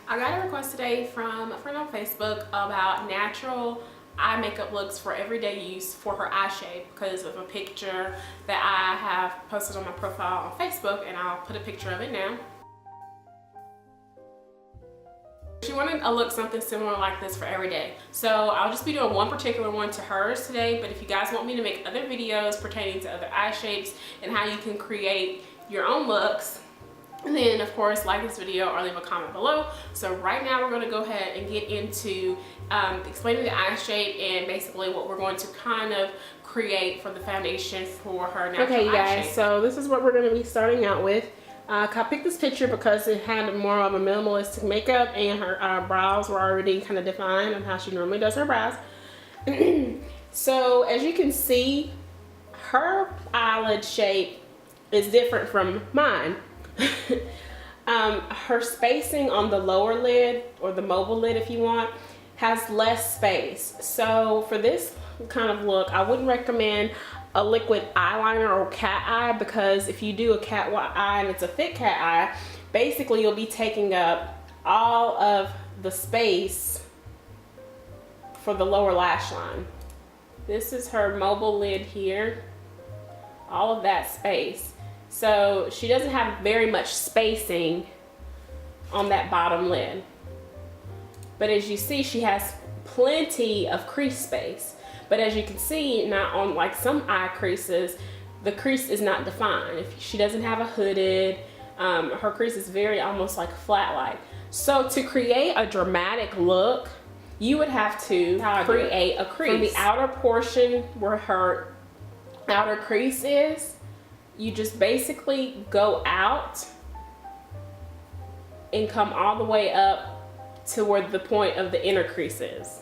I got a request today from a friend on Facebook about natural eye makeup looks for everyday use for her eye shape because of a picture that I have posted on my profile on Facebook, and I'll put a picture of it now. She wanted a look something similar like this for every day. So I'll just be doing one particular one to hers today, but if you guys want me to make other videos pertaining to other eye shapes and how you can create your own looks, then of course like this video or leave a comment below. So right now we're going to go ahead and get into explaining the eye shape and basically what we're going to kind of create for the foundation for her natural eye shape. Okay, you guys, so this is what we're going to be starting out with. I picked this picture because it had more of a minimalistic makeup and her brows were already kind of defined on how she normally does her brows. So as you can see, her eyelid shape is different from mine. Her spacing on the lower lid, or the mobile lid if you want, has less space. So for this kind of look, I wouldn't recommend a liquid eyeliner or cat eye, because if you do a cat eye and it's a thick cat eye, basically you'll be taking up all of the space for the lower lash line. This is her mobile lid here, all of that space. So she doesn't have very much spacing on that bottom lid. But as you see, she has plenty of crease space. But as you can see, not on like some eye creases, the crease is not defined. If she doesn't have a hooded, her crease is very almost like flat-like. So to create a dramatic look, you would have to create a crease. From the outer portion where her outer crease is, you just basically go out and come all the way up to where the point of the inner crease is.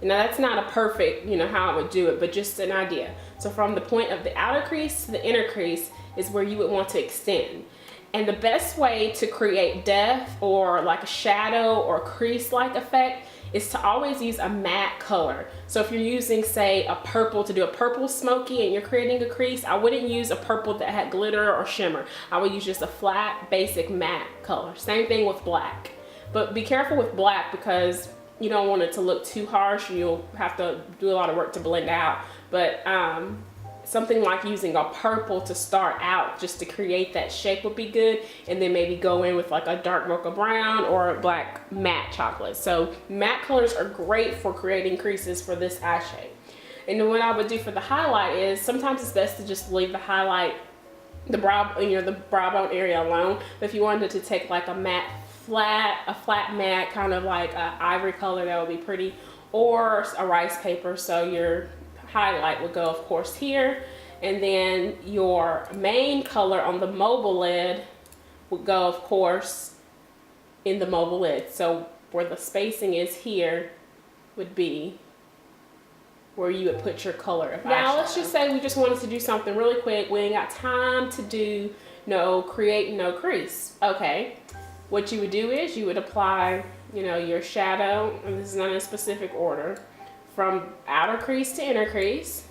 Now that's not a perfect, how I would do it, but just an idea. So from the point of the outer crease to the inner crease is where you would want to extend. And the best way to create depth or like a shadow or crease-like effect is to always use a matte color. So if you're using, say, a purple to do a purple smoky and you're creating a crease, I wouldn't use a purple that had glitter or shimmer. I would use just a flat, basic matte color. Same thing with black. But be careful with black because you don't want it to look too harsh. You'll have to do a lot of work to blend out. But something like using a purple to start out just to create that shape would be good, and then maybe go in with like a dark mocha brown or a black matte chocolate. So matte colors are great for creating creases for this eye shape. And then what I would do for the highlight is sometimes it's best to just leave the highlight, the brow, the brow bone area alone. But if you wanted to take like a flat matte, kind of like an ivory color, that would be pretty, or a rice paper. So your highlight would go, of course, here, and then your main color on the mobile lid would go, of course, in the mobile lid. So where the spacing is here would be where you would put your color of eyeshadow. Now let's just say we just wanted to do something really quick. We ain't got time to do create no crease. Okay, what you would do is you would apply your shadow, and this is not in a specific order, from outer crease to inner crease,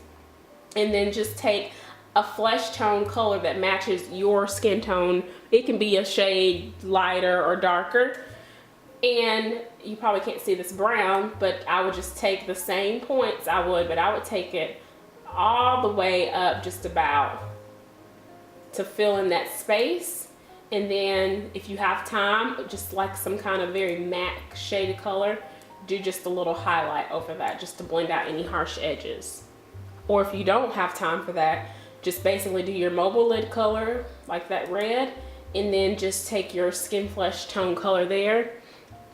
and then just take a flesh tone color that matches your skin tone. It can be a shade lighter or darker, and you probably can't see this brown, but I would just take the same points but I would take it all the way up just about to fill in that space. And then if you have time, just like some kind of very matte shaded color, do just a little highlight over that just to blend out any harsh edges. Or if you don't have time for that, just basically do your mobile lid color, like that red, and then just take your skin flesh tone color there,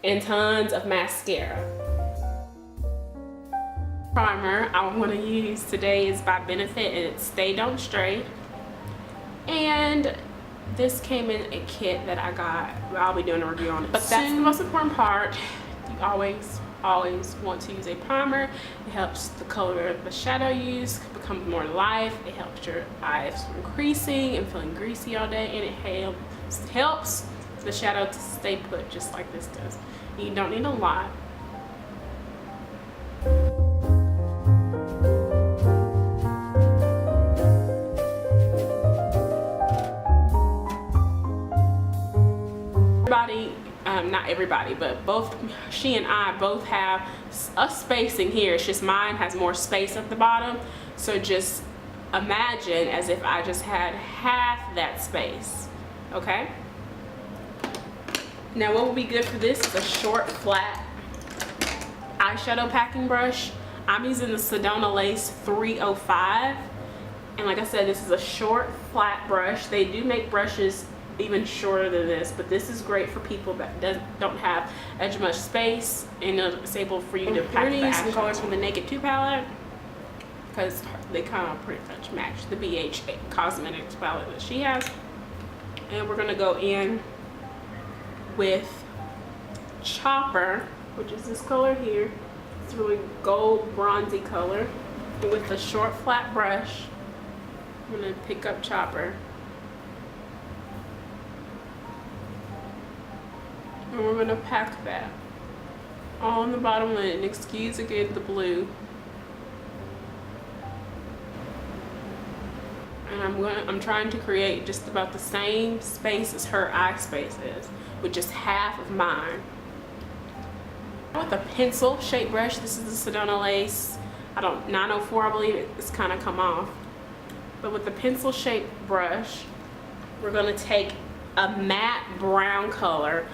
and tons of mascara. Primer I want to use today is by Benefit, and it's Stay Don't Stray. And this came in a kit that I got. I'll be doing a review on it. But that's the most important part. You always want to use a primer. It helps the color of the shadow you use become more life. It helps your eyes from creasing and feeling greasy all day, and it helps the shadow to stay put just like this does. You don't need a lot. Everybody not everybody, but both she and I both have a spacing here. It's just mine has more space at the bottom. So just imagine as if I just had half that space, okay? Now what would be good for this is a short, flat eyeshadow packing brush. I'm using the Sedona Lace 305. And like I said, this is a short, flat brush. They do make brushes even shorter than this, but this is great for people that don't have as much space, and it's able for you to pack the some colors from the Naked 2 palette, because they kind of pretty much match the BH Cosmetics palette that she has. And we're gonna go in with Chopper, which is this color here. It's really gold bronzy color. And with the short flat brush, I'm gonna pick up Chopper. And we're gonna pack that all on the bottom lid, and excuse again the blue. And I'm trying to create just about the same space as her eye space is, with just half of mine. With a pencil shape brush, this is the Sedona Lace 904, I believe. It's kind of come off. But with the pencil shaped brush, we're gonna take a matte brown color,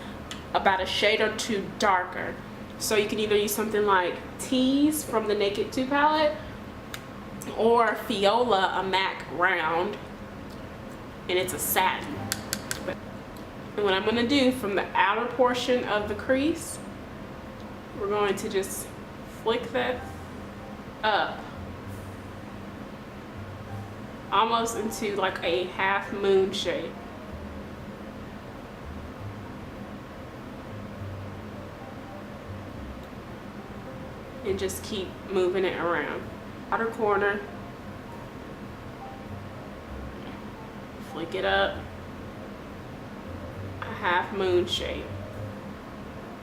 about a shade or two darker. So you can either use something like Tease from the Naked 2 palette, or Fiola, a MAC round, and it's a satin. And what I'm going to do from the outer portion of the crease, we're going to just flick that up almost into like a half moon shape. And just keep moving it around. Outer corner, flick it up, a half moon shape.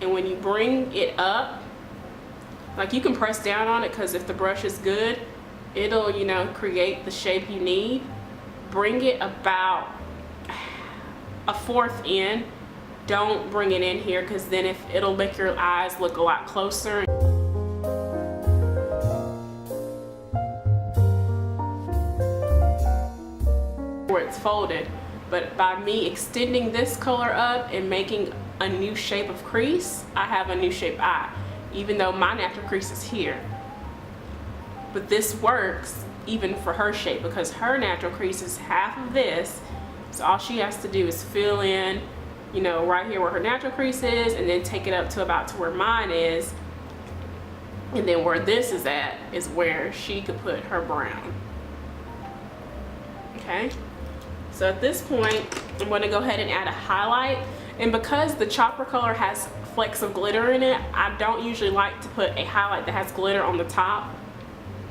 And when you bring it up, like, you can press down on it, because if the brush is good, it'll, you know, create the shape you need. Bring it about a fourth in. Don't bring it in here, because then it'll make your eyes look a lot closer. Where it's folded, but by me extending this color up and making a new shape of crease, I have a new shaped eye, even though my natural crease is here. But this works even for her shape, because her natural crease is half of this, so all she has to do is fill in, you know, right here where her natural crease is, and then take it up to about to where mine is, and then where this is at is where she could put her brown. Okay, so at this point I'm going to go ahead and add a highlight. And because the Chopper color has flecks of glitter in it, I don't usually like to put a highlight that has glitter on the top.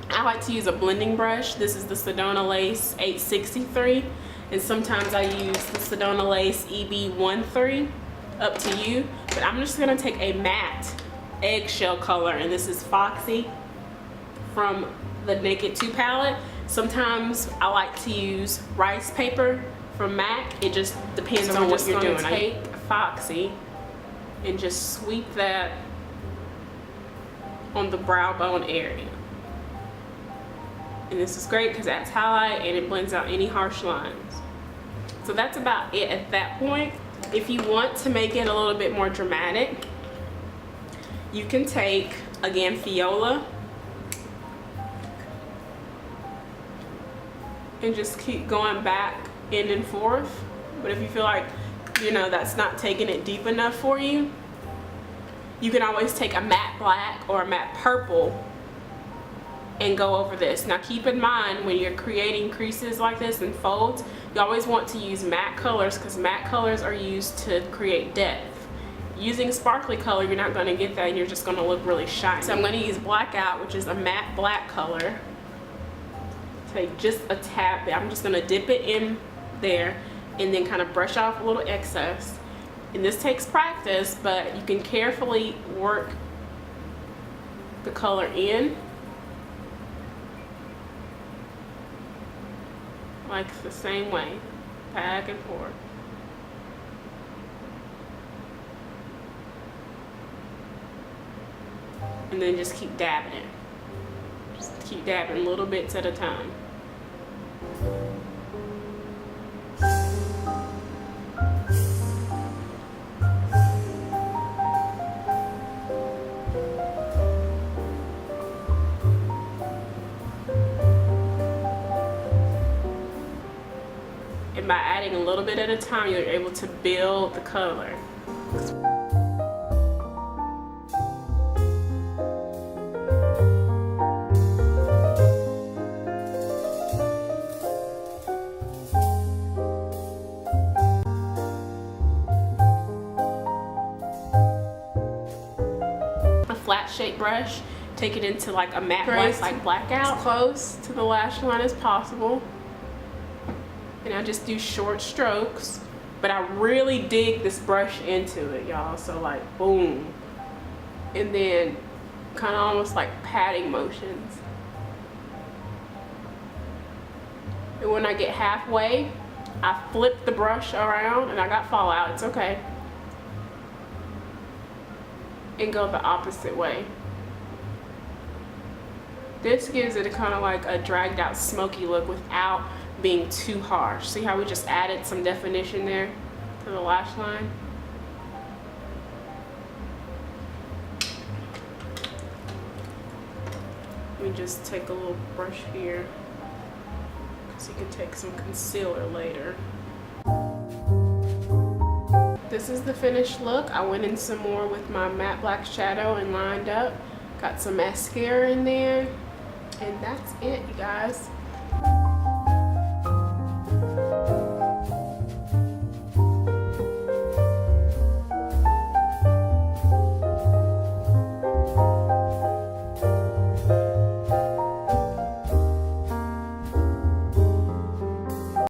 I like to use a blending brush. This is the Sedona Lace 863, and sometimes I use the Sedona Lace EB13, up to you. But I'm just going to take a matte eggshell color, and this is Foxy from the Naked 2 palette. Sometimes I like to use rice paper from MAC. It just depends on what you're doing. Take Foxy and just sweep that on the brow bone area. And this is great because that's highlight and it blends out any harsh lines. So that's about it at that point. If you want to make it a little bit more dramatic, you can take, again, Fiola, and just keep going back in and forth. But if you feel like, you know, that's not taking it deep enough for you, you can always take a matte black or a matte purple and go over this. Now keep in mind, when you're creating creases like this and folds, you always want to use matte colors, because matte colors are used to create depth. Using sparkly color, you're not going to get that, and you're just going to look really shiny. So I'm going to use Blackout, which is a matte black color. Take just a tad bit. I'm just going to dip it in there and then kind of brush off a little excess. And this takes practice, but you can carefully work the color in, like the same way, back and forth. and then just keep dabbing it. Just keep dabbing little bits at a time. And by adding a little bit at a time, you're able to build the color. A flat shape brush, take it into like a matte black, like blackout, as close to the lash line as possible. And I just do short strokes, but I really dig this brush into it, y'all. So like, boom. And then kind of almost like patting motions. And when I get halfway, I flip the brush around, and I got fallout, it's okay. And go the opposite way. This gives it a kind of like a dragged out smoky look without being too harsh. See how we just added some definition there to the lash line? Let me just take a little brush here so you can take some concealer later. This is the finished look. I went in some more with my matte black shadow and lined up. Got some mascara in there. And that's it, you guys.